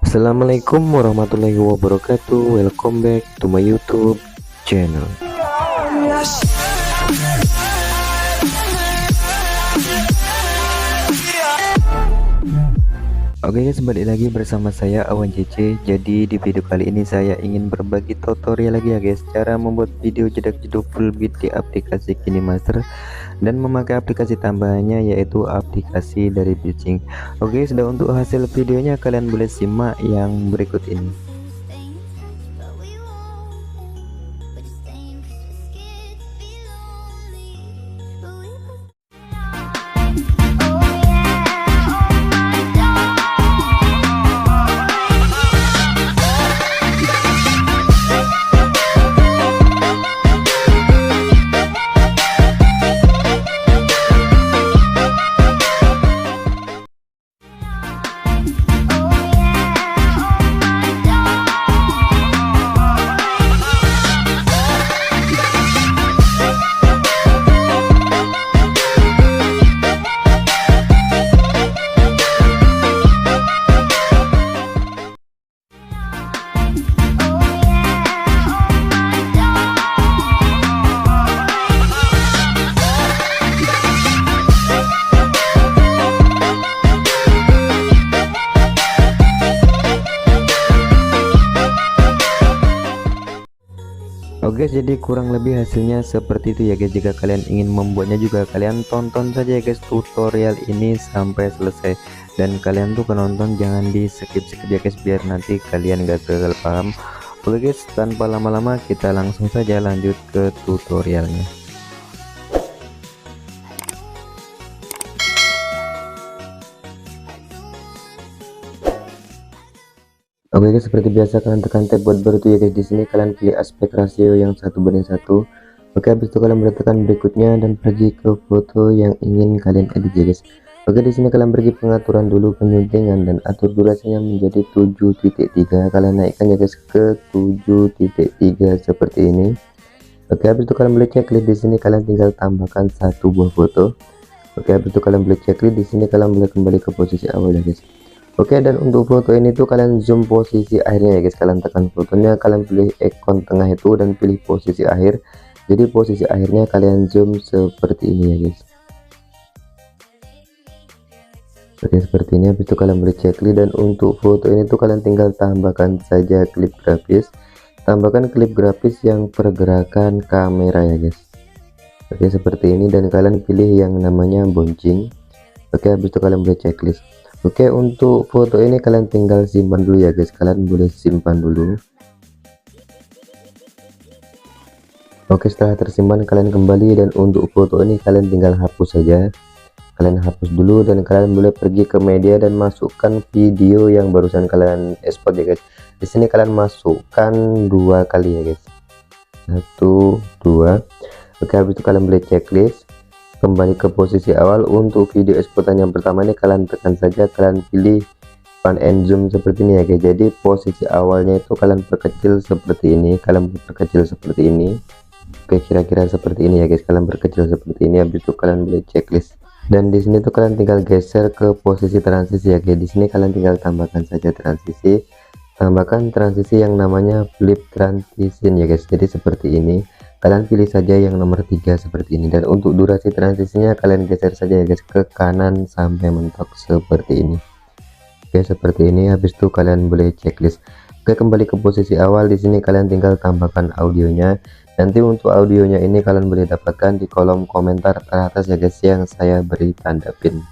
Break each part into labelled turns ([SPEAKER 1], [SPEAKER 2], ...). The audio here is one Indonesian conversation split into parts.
[SPEAKER 1] Assalamualaikum warahmatullahi wabarakatuh. Welcome back to my YouTube channel. Oke guys, balik lagi bersama saya Awan CC. Jadi di video kali ini saya ingin berbagi tutorial lagi ya guys, cara membuat video jedak-jeduk full beat di aplikasi KineMaster dan memakai aplikasi tambahannya yaitu aplikasi dari Beatsync. Oke, sudah untuk hasil videonya kalian boleh simak yang berikut ini. Oke, jadi kurang lebih hasilnya seperti itu ya guys. Jika kalian ingin membuatnya juga kalian tonton saja ya guys tutorial ini sampai selesai, dan kalian tuh penonton jangan di skip ya guys biar nanti kalian gak gagal paham. Oke guys, tanpa lama-lama kita langsung saja lanjut ke tutorialnya. Oke guys, seperti biasa kalian tekan tab buat baru tuh ya guys. Di sini kalian pilih aspek rasio yang 1:1. Oke, habis itu kalian tekan berikutnya dan pergi ke foto yang ingin kalian edit ya guys. Oke, di sini kalian pergi pengaturan dulu, penyuntingan, dan atur durasinya menjadi 7.3. Kalian naikkan ya guys ke 7.3 seperti ini. Oke, habis itu kalian boleh checklist. Di sini kalian tinggal tambahkan satu buah foto. Oke, habis itu kalian boleh checklist. Di sini kalian boleh kembali ke posisi awal ya guys. Oke, dan untuk foto ini tuh kalian zoom posisi akhirnya ya guys. Kalian tekan fotonya, kalian pilih ikon tengah itu dan pilih posisi akhir. Jadi posisi akhirnya kalian zoom seperti ini ya guys. Oke, seperti ini. Habis itu kalian boleh checklist, dan untuk foto ini tuh kalian tinggal tambahkan saja klip grafis. Tambahkan klip grafis yang pergerakan kamera ya guys. Oke, seperti ini, dan kalian pilih yang namanya bouncing. Oke, habis itu kalian boleh checklist. Oke, untuk foto ini kalian tinggal simpan dulu ya guys. Kalian boleh simpan dulu. Oke, setelah tersimpan kalian kembali, dan untuk foto ini kalian tinggal hapus saja. Kalian hapus dulu, dan kalian boleh pergi ke media dan masukkan video yang barusan kalian export ya guys. Di sini kalian masukkan 2 kali ya guys. 1 2. Oke, habis itu kalian boleh checklist. Kembali ke posisi awal. Untuk video eksportan yang pertama ini kalian tekan saja, kalian pilih pan and zoom seperti ini ya guys. Jadi posisi awalnya itu kalian perkecil seperti ini, kalian perkecil seperti ini. Oke, kira-kira seperti ini ya guys. Kalian perkecil seperti ini. Habis itu kalian boleh checklist, dan di sini tuh kalian tinggal geser ke posisi transisi ya guys. Di sini kalian tinggal tambahkan saja transisi, tambahkan transisi yang namanya flip transition ya guys. Jadi seperti ini. Kalian pilih saja yang nomor 3 seperti ini, dan untuk durasi transisinya kalian geser saja ya guys ke kanan sampai mentok seperti ini. Oke, seperti ini. Habis itu kalian boleh checklist. Oke, kembali ke posisi awal. Di sini kalian tinggal tambahkan audionya. Nanti untuk audionya ini kalian boleh dapatkan di kolom komentar teratas ya guys, yang saya beri tanda pin.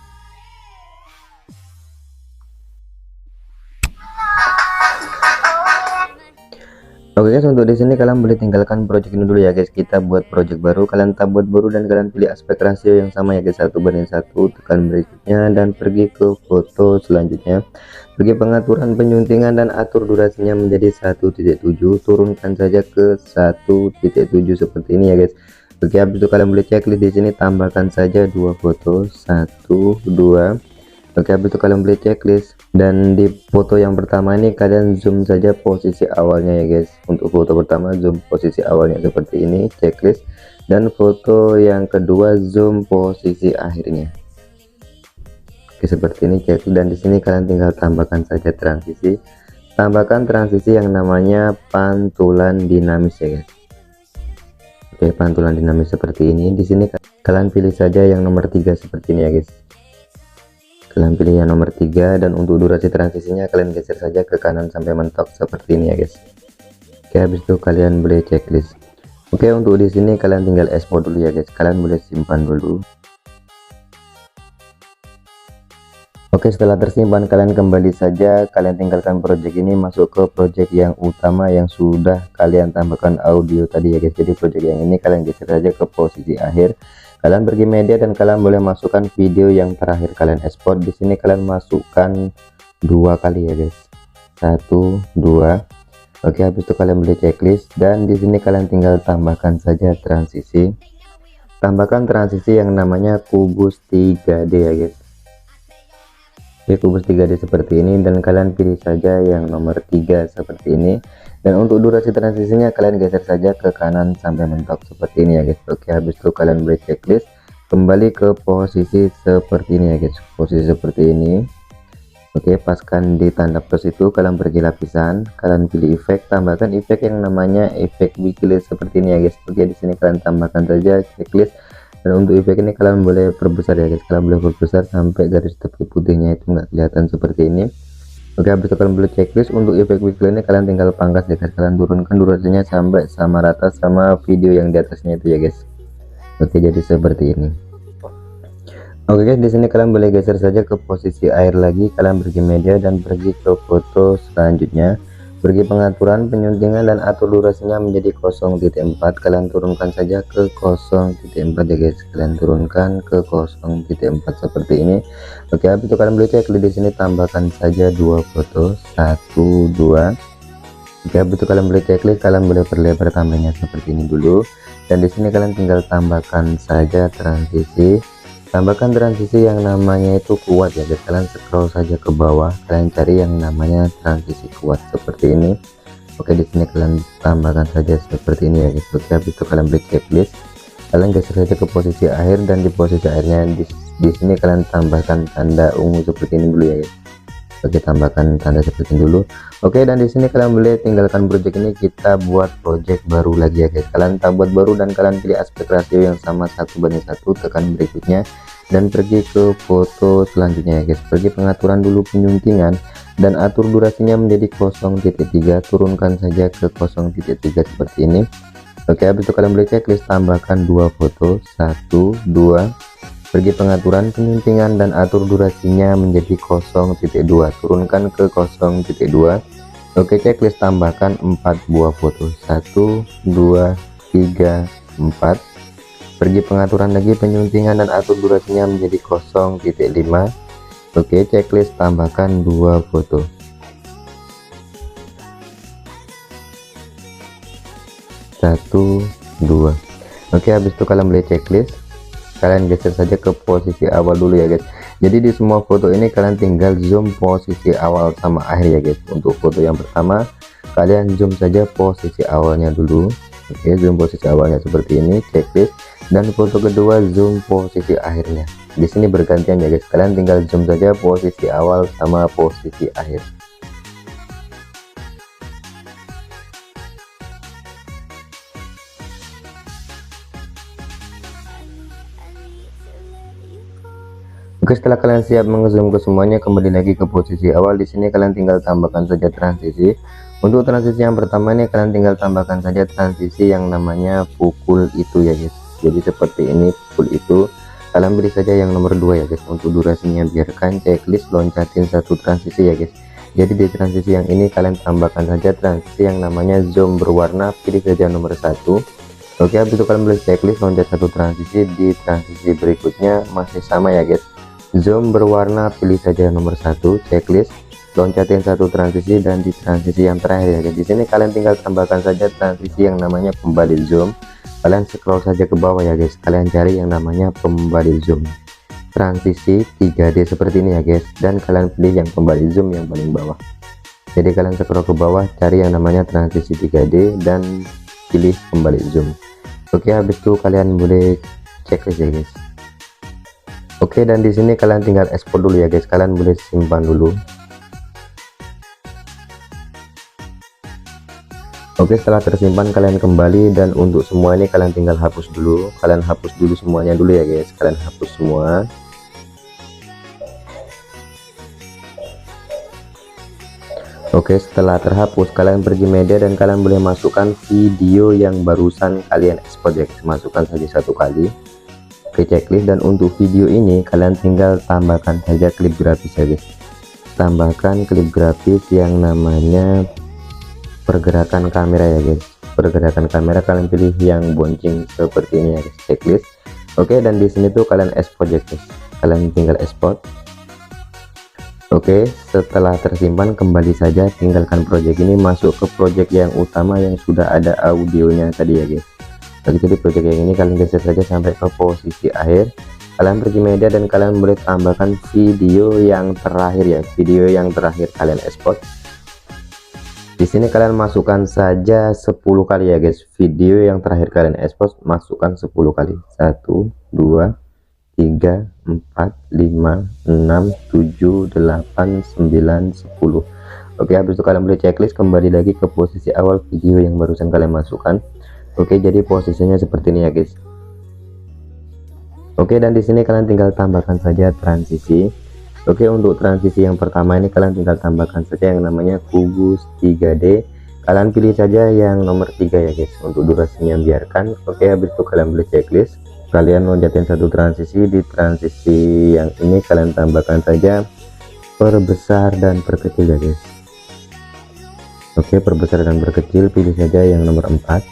[SPEAKER 1] Oke guys, untuk di sini kalian boleh tinggalkan project ini dulu ya guys. Kita buat project baru. Kalian tab buat baru, dan kalian pilih aspek rasio yang sama ya guys, 1:1. Tekan berikutnya dan pergi ke foto selanjutnya. Pergi pengaturan, penyuntingan, dan atur durasinya menjadi 1.7. Turunkan saja ke 1.7 seperti ini ya guys. Oke, habis itu kalian boleh checklist. Di sini tambahkan saja 2 foto, 1 2. Oke, habis itu kalian boleh checklist, dan di foto yang pertama ini kalian zoom saja posisi awalnya ya guys. Untuk foto pertama zoom posisi awalnya seperti ini, checklist, dan foto yang kedua zoom posisi akhirnya. Oke, seperti ini checklist, dan di sini kalian tinggal tambahkan saja transisi. tambahkan transisi yang namanya pantulan dinamis ya guys. Oke, pantulan dinamis seperti ini. Di sini kalian pilih saja yang nomor 3 seperti ini ya guys. Kalian pilih yang nomor 3, dan untuk durasi transisinya kalian geser saja ke kanan sampai mentok seperti ini ya guys. Oke, habis itu kalian boleh checklist. Oke, untuk di sini kalian tinggal export dulu ya guys. Kalian boleh simpan dulu. Oke, setelah tersimpan kalian kembali saja, kalian tinggalkan project ini, masuk ke project yang utama yang sudah kalian tambahkan audio tadi ya guys. Jadi project yang ini kalian geser saja ke posisi akhir, kalian pergi media dan kalian boleh masukkan video yang terakhir kalian ekspor. Di sini kalian masukkan 2 kali ya guys, 1 2. Oke, habis itu kalian boleh checklist, dan di sini kalian tinggal tambahkan saja transisi. Tambahkan transisi yang namanya kubus 3D ya guys. Oke, kubus 3D seperti ini, dan kalian pilih saja yang nomor 3 seperti ini. Dan untuk durasi transisinya kalian geser saja ke kanan sampai mentok seperti ini ya guys. Oke, habis itu kalian boleh checklist, kembali ke posisi seperti ini ya guys, posisi seperti ini. Oke, paskan di tanda plus itu, kalian pergi lapisan, kalian pilih efek, tambahkan efek yang namanya efek weekly seperti ini ya guys. Oke, di sini kalian tambahkan saja checklist. Dan untuk efek ini kalian boleh perbesar ya guys, kalian boleh perbesar sampai garis tepi putihnya itu nggak kelihatan seperti ini. Oke, habis itu kalian boleh checklist. Untuk efek weekly ini kalian tinggal pangkas ya guys, kalian turunkan durasinya sampai sama rata sama video yang di atasnya itu ya guys. Oke, jadi seperti ini. Oke guys, di sini kalian boleh geser saja ke posisi air lagi, kalian pergi media dan pergi ke foto selanjutnya. Pergi pengaturan, penyuntingan, dan atur durasinya menjadi 0.4. Kalian turunkan saja ke 0.4 ya guys, kalian turunkan ke 0.4 seperti ini. Oke, habis itu kalian boleh cek di sini, tambahkan saja 2 foto, 1 2. Oke, habis itu kalian boleh checklist, kalian boleh perlebar tambahnya seperti ini dulu. Dan di sini kalian tinggal tambahkan saja transisi. Tambahkan transisi yang namanya itu kuat ya guys, kalian scroll saja ke bawah, kalian cari yang namanya transisi kuat seperti ini. Oke, di sini kalian tambahkan saja seperti ini ya guys. Oke, habis itu kalian beri checklist, kalian geser saja ke posisi akhir, dan di posisi akhirnya di sini kalian tambahkan tanda ungu seperti ini dulu ya guys. Oke, tambahkan tanda seperti ini dulu. Oke, dan di sini kalian boleh tinggalkan project ini, kita buat project baru lagi ya guys. Kalian buat baru dan kalian pilih aspek rasio yang sama 1:1, tekan berikutnya dan pergi ke foto selanjutnya ya guys. Pergi pengaturan dulu, penyuntingan, dan atur durasinya menjadi 0.3, turunkan saja ke 0.3 seperti ini. Oke, habis itu kalian boleh checklist, tambahkan 2 foto, 1 2. Pergi pengaturan, penyuntingan, dan atur durasinya menjadi 0.2, turunkan ke 0.2. Oke, checklist, tambahkan 4 buah foto, 1 2 3 4. Pergi pengaturan lagi, penyuntingan, dan atur durasinya menjadi 0.5. Oke, checklist, tambahkan 2 foto, 1 2. Oke, habis itu kalian boleh checklist, kalian geser saja ke posisi awal dulu ya guys. Jadi di semua foto ini kalian tinggal zoom posisi awal sama akhir ya guys. Untuk foto yang pertama kalian zoom saja posisi awalnya dulu. Oke, zoom posisi awalnya seperti ini, checklist. Dan foto kedua zoom posisi akhirnya. Di sini bergantian ya guys, kalian tinggal zoom saja posisi awal sama posisi akhir. Oke, setelah kalian siap mengzoom ke semuanya, kembali lagi ke posisi awal. Di sini kalian tinggal tambahkan saja transisi. Untuk transisi yang pertama ini kalian tinggal tambahkan saja transisi yang namanya pukul itu ya guys. Jadi seperti ini, pukul itu. Kalian beri saja yang nomor 2 ya guys. Untuk durasinya biarkan, checklist, loncatin 1 transisi ya guys. Jadi di transisi yang ini kalian tambahkan saja transisi yang namanya zoom berwarna, pilih saja nomor 1. Oke, habis itu kalian boleh checklist, loncat 1 transisi. Di transisi berikutnya masih sama ya guys, zoom berwarna, pilih saja nomor 1, checklist, loncatin 1 transisi. Dan di transisi yang terakhir ya guys, di sini kalian tinggal tambahkan saja transisi yang namanya kembali zoom. Kalian scroll saja ke bawah ya guys, kalian cari yang namanya kembali zoom, transisi 3D seperti ini ya guys, dan kalian pilih yang kembali zoom yang paling bawah. Jadi kalian scroll ke bawah, cari yang namanya transisi 3D dan pilih kembali zoom. Oke, habis itu kalian boleh checklist ya guys. Oke, dan di sini kalian tinggal ekspor dulu ya guys, kalian boleh simpan dulu. Oke, setelah tersimpan kalian kembali, dan untuk semua ini kalian tinggal hapus dulu. Kalian hapus dulu semuanya dulu ya guys, kalian hapus semua. Oke, setelah terhapus kalian pergi media dan kalian boleh masukkan video yang barusan kalian ekspor ya guys. Masukkan saja satu kali ke checklist, dan untuk video ini kalian tinggal tambahkan saja klip grafis ya guys. Tambahkan klip grafis yang namanya pergerakan kamera ya guys. Pergerakan kamera kalian pilih yang bonceng seperti ini ya guys, checklist. Oke, dan di sini tuh kalian ekspor ya guys, kalian tinggal ekspor. Oke, setelah tersimpan kembali saja, tinggalkan project ini, masuk ke project yang utama yang sudah ada audionya tadi ya guys. Oke, jadi project yang ini kalian geser saja sampai ke posisi akhir. Kalian pergi media dan kalian boleh tambahkan video yang terakhir ya, video yang terakhir kalian ekspor. Di sini kalian masukkan saja 10 kali ya guys, video yang terakhir kalian ekspor masukkan 10 kali. 1 2 3 4 5 6 7 8 9 10. Oke, habis itu kalian boleh checklist kembali lagi ke posisi awal video yang barusan kalian masukkan. Oke, jadi posisinya seperti ini ya guys. Oke, dan di sini kalian tinggal tambahkan saja transisi. Oke, untuk transisi yang pertama ini kalian tinggal tambahkan saja yang namanya kubus 3D. Kalian pilih saja yang nomor 3 ya guys, untuk durasinya biarkan. Oke, habis itu kalian boleh checklist, kalian loncatin satu transisi. Di transisi yang ini kalian tambahkan saja perbesar dan perkecil ya guys. Oke, perbesar dan perkecil, pilih saja yang nomor 4.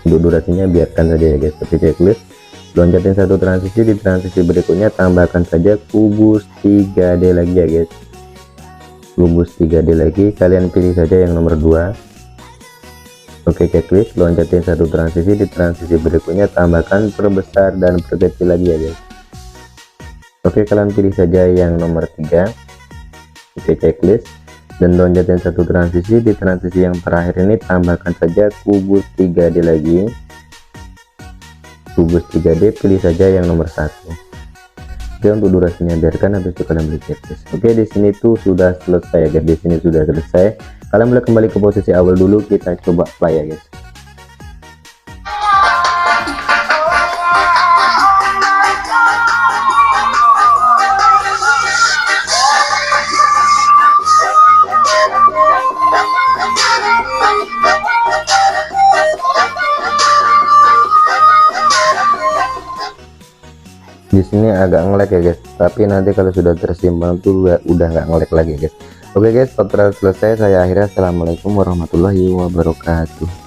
[SPEAKER 1] Untuk durasinya biarkan saja ya guys. Seperti checklist, loncatin satu transisi. Di transisi berikutnya tambahkan saja kubus 3D lagi ya guys. Kubus 3D lagi, kalian pilih saja yang nomor 2. Oke, checklist, loncatin satu transisi. Di transisi berikutnya tambahkan perbesar dan perkecil lagi ya guys. Oke, kalian pilih saja yang nomor 3. Oke, checklist, dan loncatin satu transisi. Di transisi yang terakhir ini tambahkan saja kubus 3D lagi. Kubus 3D, pilih saja yang nomor 1. Oke, untuk durasinya biarkan, habis itu kalian beli checklist. Oke, di sini tuh sudah selesai ya guys. Di sini sudah selesai. Kalian boleh kembali ke posisi awal dulu, kita coba play ya guys. Di sini agak ngelag ya guys, tapi nanti kalau sudah tersimpan tuh udah nggak ngelag lagi guys. Oke guys, tutorial selesai, saya akhirnya. Assalamualaikum warahmatullahi wabarakatuh.